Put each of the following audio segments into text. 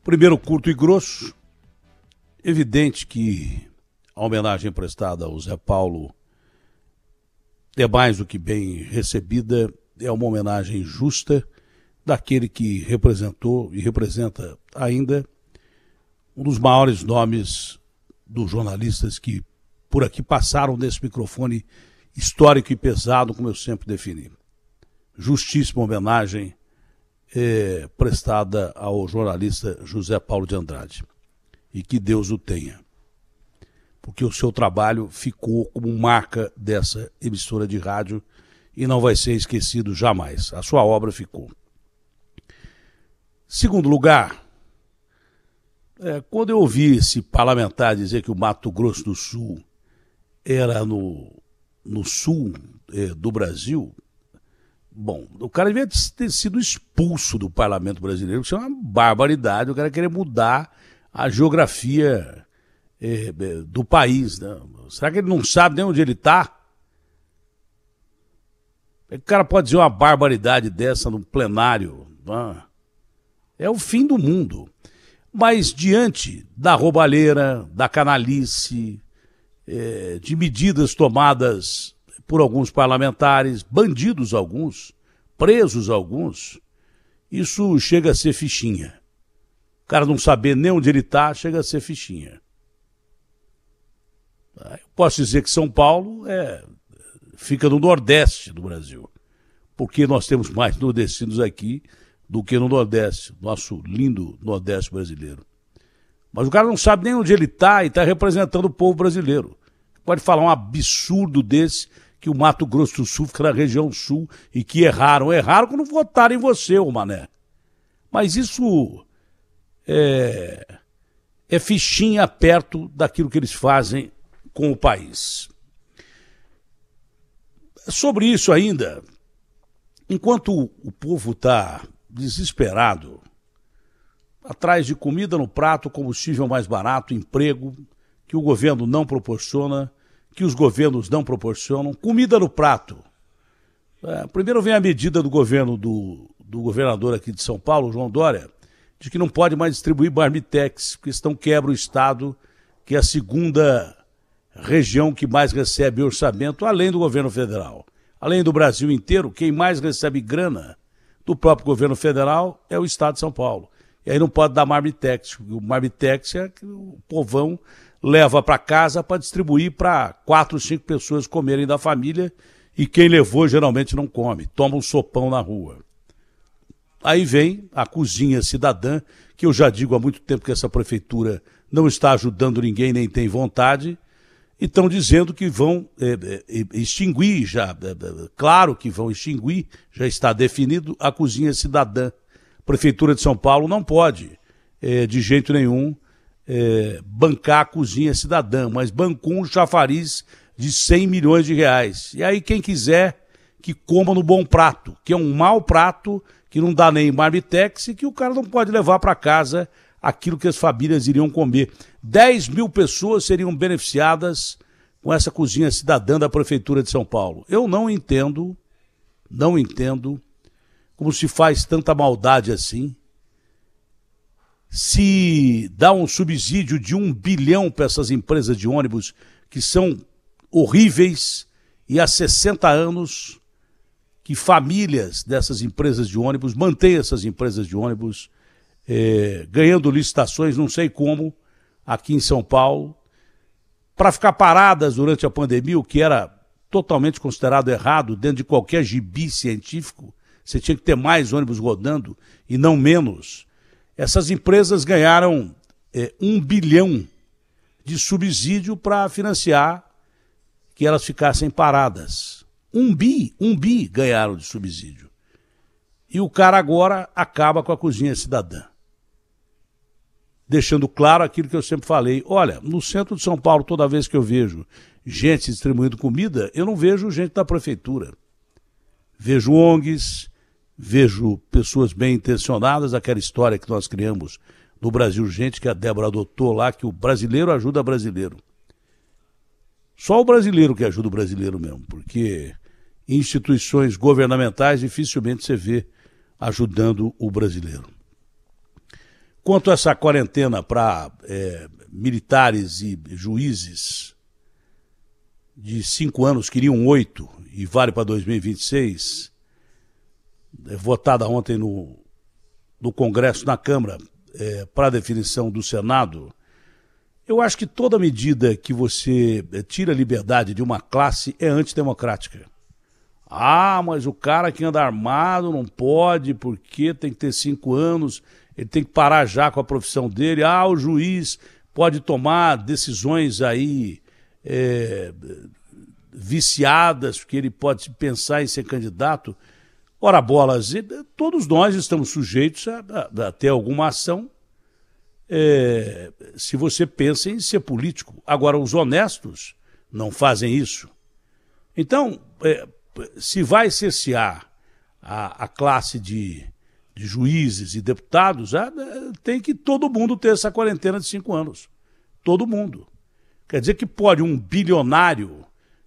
Primeiro, curto e grosso. Evidente que a homenagem prestada ao Zé Paulo é mais do que bem recebida, é uma homenagem justa daquele que representou e representa ainda um dos maiores nomes dos jornalistas que por aqui passaram nesse microfone histórico e pesado, como eu sempre defini. Justíssima homenagem prestada ao jornalista José Paulo de Andrade. E que Deus o tenha. Porque o seu trabalho ficou como marca dessa emissora de rádio e não vai ser esquecido jamais. A sua obra ficou. Segundo lugar, quando eu ouvi esse parlamentar dizer que o Mato Grosso do Sul era no sul do Brasil, bom, o cara devia ter sido expulso do parlamento brasileiro, isso é uma barbaridade, o cara querer mudar a geografia do país, né? Será que ele não sabe nem onde ele está? O cara pode dizer uma barbaridade dessa no plenário, né? É o fim do mundo. Mas diante da roubalheira, da canalice, de medidas tomadas por alguns parlamentares, bandidos alguns, presos alguns, isso chega a ser fichinha. O cara não saber nem onde ele está, chega a ser fichinha. Eu posso dizer que São Paulo fica no Nordeste do Brasil, porque nós temos mais nordestinos aqui do que no Nordeste, nosso lindo Nordeste brasileiro. Mas o cara não sabe nem onde ele está e está representando o povo brasileiro. Pode falar um absurdo desse, que o Mato Grosso do Sul fica na região sul e que erraram. Erraram quando votaram em você, ô mané. Mas isso é fichinha perto daquilo que eles fazem com o país. Sobre isso ainda, enquanto o povo está desesperado, atrás de comida no prato, combustível mais barato, emprego que o governo não proporciona, que os governos não proporcionam, comida no prato. Primeiro vem a medida do governo do governador aqui de São Paulo, João Dória, de que não pode mais distribuir marmitex, porque senão quebra o Estado, que é a segunda região que mais recebe orçamento, além do governo federal. Além do Brasil inteiro, quem mais recebe grana do próprio governo federal é o Estado de São Paulo. E aí não pode dar marmitex, porque o marmitex é que o povão leva para casa para distribuir para 4, 5 pessoas comerem da família, e quem levou geralmente não come, toma um sopão na rua. Aí vem a cozinha cidadã, que eu já digo há muito tempo que essa prefeitura não está ajudando ninguém, nem tem vontade, e estão dizendo que vão extinguir, claro que vão extinguir, já está definido, a cozinha cidadã. A Prefeitura de São Paulo não pode, de jeito nenhum, bancar a cozinha cidadã, mas bancou um chafariz de 100 milhões de reais. E aí quem quiser que coma no bom prato, que é um mau prato, que não dá nem marmitex e que o cara não pode levar para casa aquilo que as famílias iriam comer. 10 mil pessoas seriam beneficiadas com essa cozinha cidadã da Prefeitura de São Paulo. Eu não entendo como se faz tanta maldade assim. Se dá um subsídio de 1 bilhão para essas empresas de ônibus que são horríveis, e há 60 anos que famílias dessas empresas de ônibus mantêm essas empresas de ônibus ganhando licitações, não sei como, aqui em São Paulo, para ficar paradas durante a pandemia, o que era totalmente considerado errado dentro de qualquer gibi científico. Você tinha que ter mais ônibus rodando e não menos. Essas empresas ganharam 1 bilhão de subsídio para financiar que elas ficassem paradas. 1 bi ganharam de subsídio. E o cara agora acaba com a cozinha cidadã. Deixando claro aquilo que eu sempre falei. Olha, no centro de São Paulo, toda vez que eu vejo gente distribuindo comida, eu não vejo gente da prefeitura. Vejo ONGs, vejo pessoas bem intencionadas, aquela história que nós criamos no Brasil Urgente, que a Débora adotou lá, que o brasileiro ajuda brasileiro. Só o brasileiro que ajuda o brasileiro mesmo, porque instituições governamentais dificilmente você vê ajudando o brasileiro. quanto a essa quarentena para militares e juízes de 5 anos, queriam 8 e vale para 2026, votada ontem no Congresso, na Câmara, para definição do Senado, eu acho que toda medida que você tira a liberdade de uma classe é antidemocrática. Ah, mas o cara que anda armado não pode, porque tem que ter 5 anos, ele tem que parar já com a profissão dele. Ah, o juiz pode tomar decisões aí viciadas, porque ele pode pensar em ser candidato. Ora bolas, todos nós estamos sujeitos a ter alguma ação se você pensa em ser político. Agora, os honestos não fazem isso. Então, se vai cercear a classe de juízes e deputados, tem que todo mundo ter essa quarentena de 5 anos. Todo mundo. Quer dizer que pode um bilionário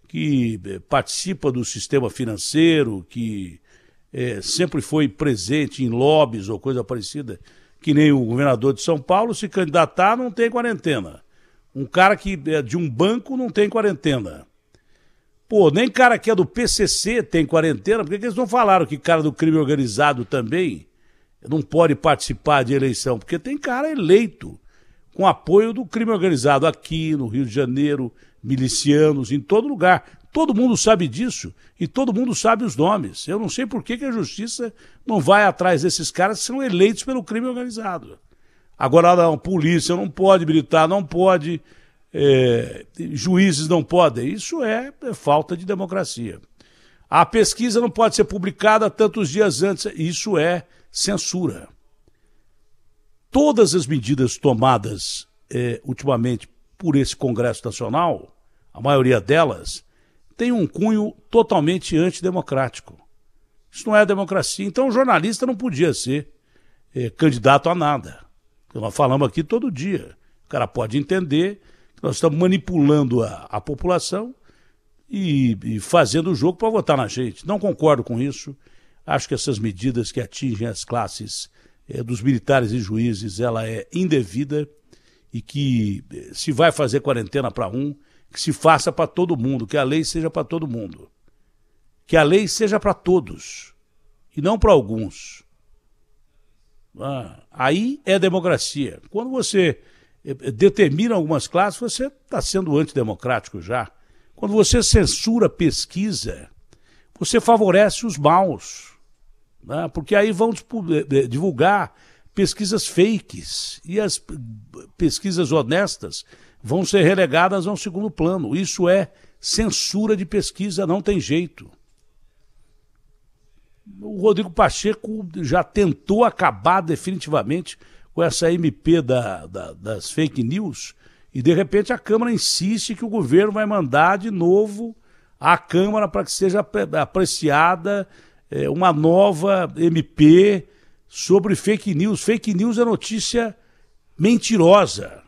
que participa do sistema financeiro, que sempre foi presente em lobbies ou coisa parecida, que nem o governador de São Paulo, se candidatar não tem quarentena. Um cara que é de um banco não tem quarentena. Pô, nem cara que é do PCC tem quarentena, porque eles não falaram que cara do crime organizado também não pode participar de eleição? Porque tem cara eleito com apoio do crime organizado aqui no Rio de Janeiro, milicianos, em todo lugar. Todo mundo sabe disso e todo mundo sabe os nomes. Eu não sei por que a justiça não vai atrás desses caras que são eleitos pelo crime organizado. Agora, não, polícia não pode, militar não pode, juízes não podem. Isso é falta de democracia. A pesquisa não pode ser publicada tantos dias antes. Isso é censura. Todas as medidas tomadas ultimamente por esse Congresso Nacional, a maioria delas, tem um cunho totalmente antidemocrático. Isso não é democracia. Então o jornalista não podia ser candidato a nada. Nós falamos aqui todo dia. O cara pode entender que nós estamos manipulando a população e fazendo o jogo para votar na gente. Não concordo com isso. Acho que essas medidas que atingem as classes dos militares e juízes, ela é indevida e que se vai fazer quarentena para um, que se faça para todo mundo, que a lei seja para todo mundo. Que a lei seja para todos e não para alguns. Aí é democracia. Quando você determina algumas classes, você está sendo antidemocrático já. Quando você censura pesquisa, você favorece os maus. Porque aí vão divulgar pesquisas fakes e as pesquisas honestas vão ser relegadas a um segundo plano. Isso é censura de pesquisa, não tem jeito. O Rodrigo Pacheco já tentou acabar definitivamente com essa MP das fake news e, de repente, a Câmara insiste que o governo vai mandar de novo à Câmara para que seja apreciada uma nova MP sobre fake news. Fake news é notícia mentirosa.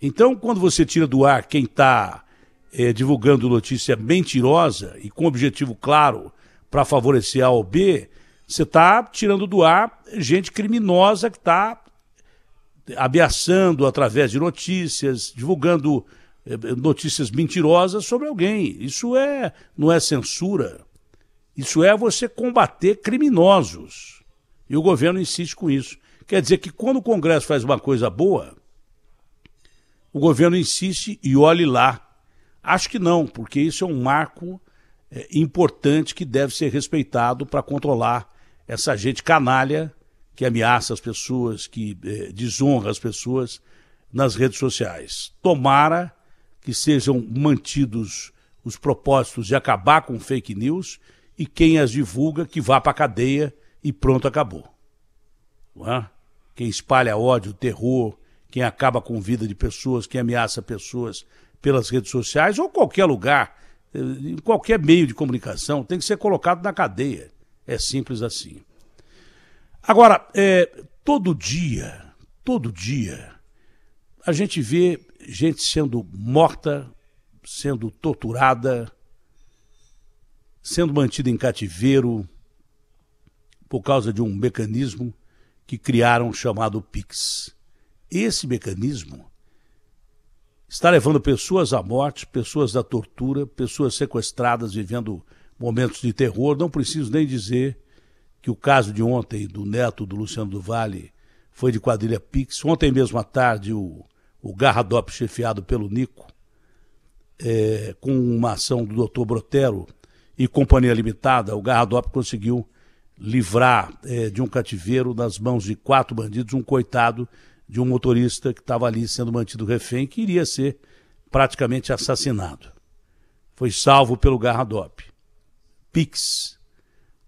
Então, quando você tira do ar quem está divulgando notícia mentirosa e com objetivo claro para favorecer A ou B, você está tirando do ar gente criminosa que está ameaçando através de notícias, divulgando notícias mentirosas sobre alguém. Isso não é censura. Isso é você combater criminosos. E o governo insiste com isso. Quer dizer que quando o Congresso faz uma coisa boa, o governo insiste e olhe lá. Acho que não, porque isso é um marco importante que deve ser respeitado para controlar essa gente canalha que ameaça as pessoas, que desonra as pessoas nas redes sociais. Tomara que sejam mantidos os propósitos de acabar com fake news e quem as divulga que vá para a cadeia e pronto, acabou. Não é? Quem espalha ódio, terror, quem acaba com a vida de pessoas, quem ameaça pessoas pelas redes sociais ou qualquer lugar, em qualquer meio de comunicação, tem que ser colocado na cadeia. É simples assim. Agora, todo dia, a gente vê gente sendo morta, sendo torturada, sendo mantida em cativeiro por causa de um mecanismo que criaram o chamado Pix. Esse mecanismo está levando pessoas à morte, pessoas à tortura, pessoas sequestradas vivendo momentos de terror. Não preciso nem dizer que o caso de ontem do neto do Luciano do Vale foi de quadrilha Pix. Ontem mesmo à tarde o Garradop, chefiado pelo Nico, com uma ação do Dr. Brotero e Companhia Limitada, o Garradop conseguiu livrar de um cativeiro nas mãos de 4 bandidos, um coitado de um motorista que estava ali sendo mantido refém, que iria ser praticamente assassinado. Foi salvo pelo Garradop. Pix.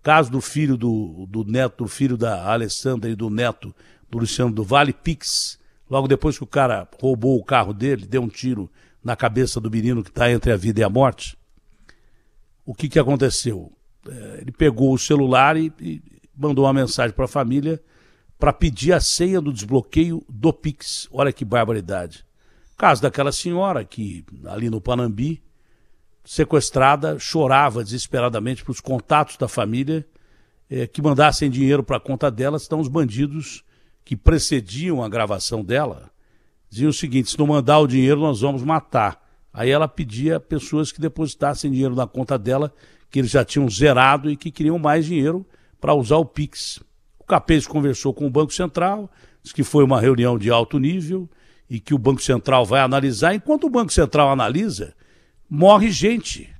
Caso do filho do neto, do filho da Alessandra e do neto do Luciano do Vale, Pix. Logo depois que o cara roubou o carro dele, deu um tiro na cabeça do menino que está entre a vida e a morte, o que aconteceu? Ele pegou o celular e mandou uma mensagem para a família para pedir a senha do desbloqueio do Pix. Olha que barbaridade. Caso daquela senhora que, ali no Panambi, sequestrada, chorava desesperadamente para os contatos da família que mandassem dinheiro para a conta dela, senão os bandidos que precediam a gravação dela diziam o seguinte: se não mandar o dinheiro, nós vamos matar. Aí ela pedia a pessoas que depositassem dinheiro na conta dela, que eles já tinham zerado e que queriam mais dinheiro para usar o Pix. O Capês conversou com o Banco Central, disse que foi uma reunião de alto nível e que o Banco Central vai analisar. Enquanto o Banco Central analisa, morre gente.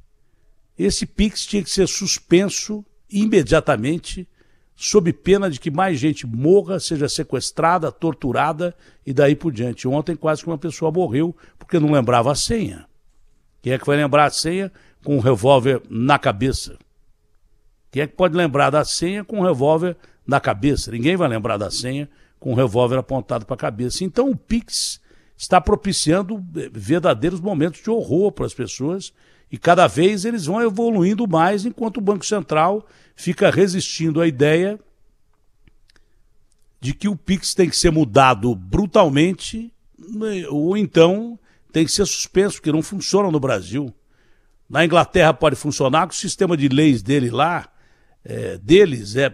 Esse Pix tinha que ser suspenso imediatamente, sob pena de que mais gente morra, seja sequestrada, torturada e daí por diante. Ontem quase que uma pessoa morreu porque não lembrava a senha. Quem é que vai lembrar a senha com um revólver na cabeça? Quem é que pode lembrar da senha com um revólver na cabeça? Ninguém vai lembrar da senha com um revólver apontado para a cabeça. Então o Pix está propiciando verdadeiros momentos de horror para as pessoas e cada vez eles vão evoluindo mais, enquanto o Banco Central fica resistindo à ideia de que o Pix tem que ser mudado brutalmente ou então tem que ser suspenso, porque não funciona no Brasil. Na Inglaterra pode funcionar, que o sistema de leis dele lá, deles é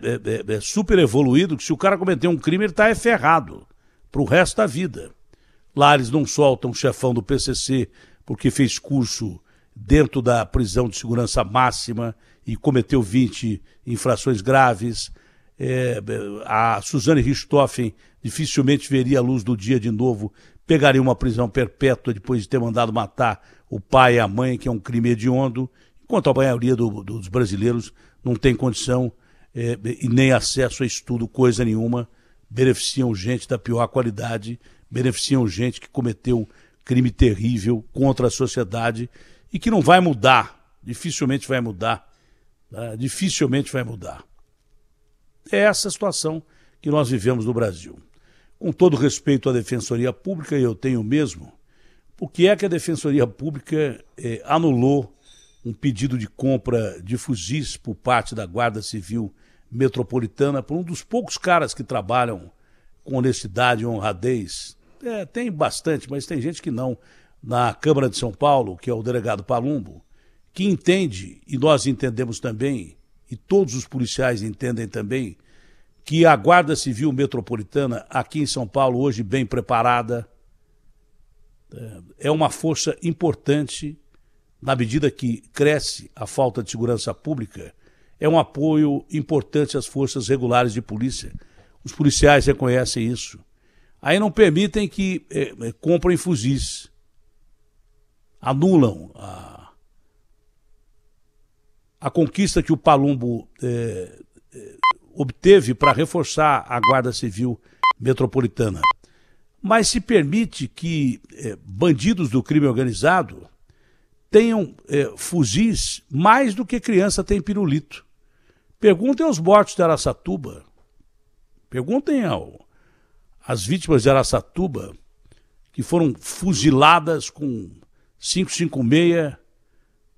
super evoluído, que se o cara cometer um crime ele está ferrado para o resto da vida. Lá eles não soltam o chefão do PCC porque fez curso dentro da prisão de segurança máxima e cometeu 20 infrações graves. A Suzane Richthofen dificilmente veria a luz do dia de novo, pegaria uma prisão perpétua depois de ter mandado matar o pai e a mãe, que é um crime hediondo, enquanto a maioria dos brasileiros não tem condição e nem acesso a estudo, coisa nenhuma, beneficiam gente da pior qualidade, beneficiam gente que cometeu crime terrível contra a sociedade e que não vai mudar, dificilmente vai mudar, dificilmente vai mudar. É essa a situação que nós vivemos no Brasil. Com todo respeito à Defensoria Pública, e eu tenho mesmo, por que é que a Defensoria Pública anulou um pedido de compra de fuzis por parte da Guarda Civil Metropolitana por um dos poucos caras que trabalham com honestidade e honradez? Tem bastante, mas tem gente que não. Na Câmara de São Paulo, que é o delegado Palumbo, que entende, e nós entendemos também, e todos os policiais entendem também, que a Guarda Civil Metropolitana, aqui em São Paulo, hoje bem preparada, é uma força importante na medida que cresce a falta de segurança pública, é um apoio importante às forças regulares de polícia. Os policiais reconhecem isso. Aí não permitem que comprem fuzis. Anulam a conquista que o Palumbo obteve para reforçar a Guarda Civil Metropolitana. Mas se permite que bandidos do crime organizado tenham fuzis mais do que criança tem pirulito. Perguntem aos mortos de Araçatuba. Perguntem às vítimas de Araçatuba que foram fuziladas com 5,56,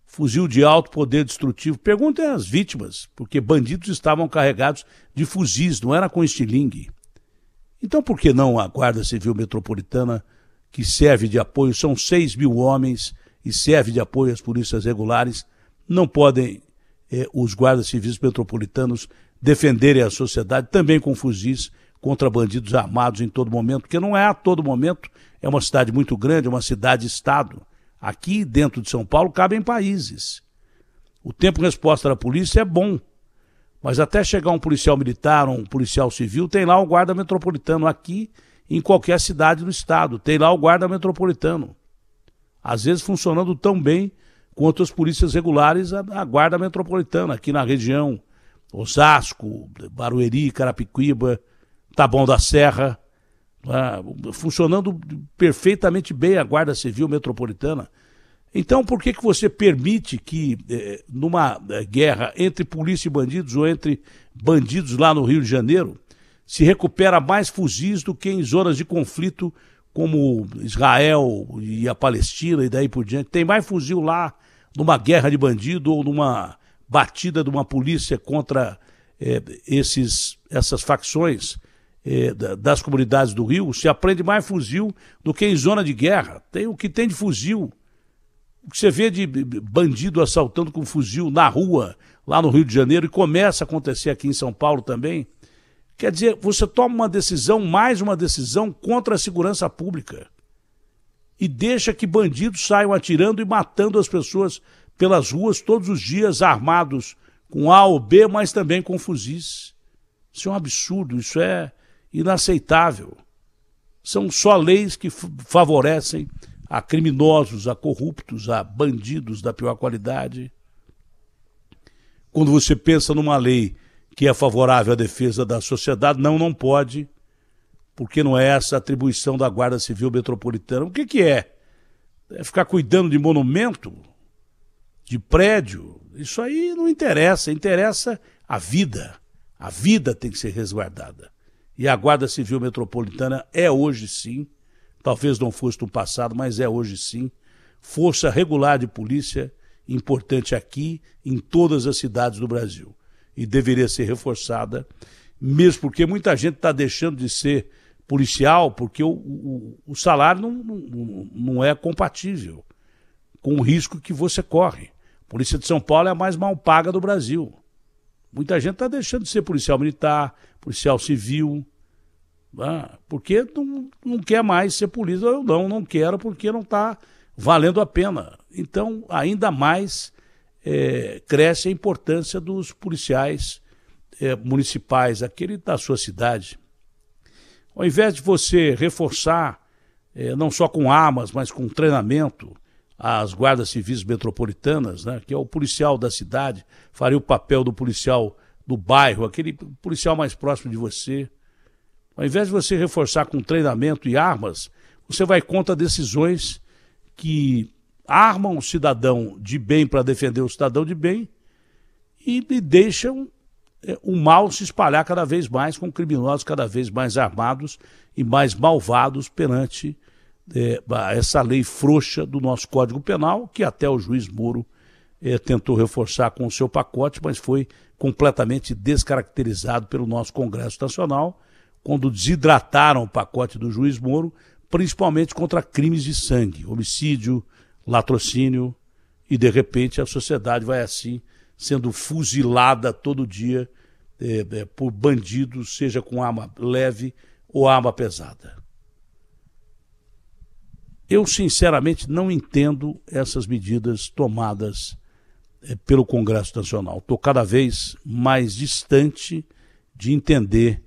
fuzil de alto poder destrutivo. Perguntem às vítimas, porque bandidos estavam carregados de fuzis, não era com estilingue. Então por que não a Guarda Civil Metropolitana, que serve de apoio, são 6 mil homens e serve de apoio às polícias regulares, não podem os guardas civis metropolitanos defenderem a sociedade também com fuzis, contra bandidos armados em todo momento, porque não é a todo momento, é uma cidade muito grande, é uma cidade-estado. Aqui dentro de São Paulo cabem países. O tempo-resposta da polícia é bom, mas até chegar um policial militar, um policial civil, tem lá o guarda metropolitano. Aqui, em qualquer cidade do estado, tem lá o guarda metropolitano. Às vezes funcionando tão bem quanto as polícias regulares, a guarda metropolitana, aqui na região, Osasco, Barueri, Carapicuíba, Taboão da Serra, funcionando perfeitamente bem a Guarda Civil Metropolitana. Então, por que você permite que, numa guerra entre polícia e bandidos, ou entre bandidos lá no Rio de Janeiro, se recupera mais fuzis do que em zonas de conflito como Israel e a Palestina e daí por diante? Tem mais fuzil lá numa guerra de bandido ou numa batida de uma polícia contra essas facções das comunidades do Rio. Se aprende mais fuzil do que em zona de guerra. Tem o que tem de fuzil. O que você vê de bandido assaltando com fuzil na rua, lá no Rio de Janeiro, e começa a acontecer aqui em São Paulo também. Quer dizer, você toma uma decisão, mais uma decisão contra a segurança pública. E deixa que bandidos saiam atirando e matando as pessoas pelas ruas todos os dias, armados com A ou B, mas também com fuzis. Isso é um absurdo, isso é inaceitável. São só leis que favorecem a criminosos, a corruptos, a bandidos da pior qualidade. Quando você pensa numa lei que é favorável à defesa da sociedade, não pode, porque não é essa a atribuição da Guarda Civil Metropolitana. O que é? É ficar cuidando de monumento, de prédio? Isso aí não interessa, interessa a vida. A vida tem que ser resguardada. E a Guarda Civil Metropolitana é hoje sim, talvez não fosse no passado, mas é hoje sim, força regular de polícia importante aqui, em todas as cidades do Brasil. E deveria ser reforçada, mesmo porque muita gente está deixando de ser policial porque o salário não é compatível com o risco que você corre. A Polícia de São Paulo é a mais mal paga do Brasil. Muita gente está deixando de ser policial militar, policial civil, porque não quer mais ser polícia. Eu não quero porque não está valendo a pena. Então, ainda mais cresce a importância dos policiais municipais, aquele da sua cidade. Ao invés de você reforçar, não só com armas, mas com treinamento, as guardas civis metropolitanas, né, que é o policial da cidade, faria o papel do policial do bairro, aquele policial mais próximo de você. Ao invés de você reforçar com treinamento e armas, você vai contra decisões que armam o cidadão de bem para defender o cidadão de bem e deixam o mal se espalhar cada vez mais, com criminosos cada vez mais armados e mais malvados perante essa lei frouxa do nosso Código Penal, que até o juiz Moro tentou reforçar com o seu pacote, mas foi completamente descaracterizado pelo nosso Congresso Nacional, quando desidrataram o pacote do juiz Moro, principalmente contra crimes de sangue, homicídio, latrocínio, e de repente a sociedade vai assim sendo fuzilada todo dia por bandidos, seja com arma leve ou arma pesada. Eu, sinceramente, não entendo essas medidas tomadas pelo Congresso Nacional. Estou cada vez mais distante de entender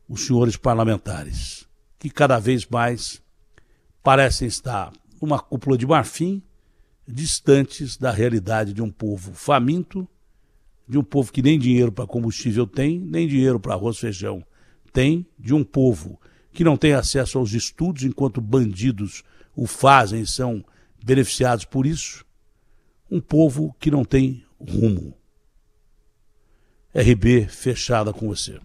os senhores parlamentares, que cada vez mais parecem estar numa cúpula de marfim, distantes da realidade de um povo faminto, de um povo que nem dinheiro para combustível tem, nem dinheiro para arroz e feijão tem, de um povo que não tem acesso aos estudos, enquanto bandidos o fazem e são beneficiados por isso, um povo que não tem rumo. RB fechada com você.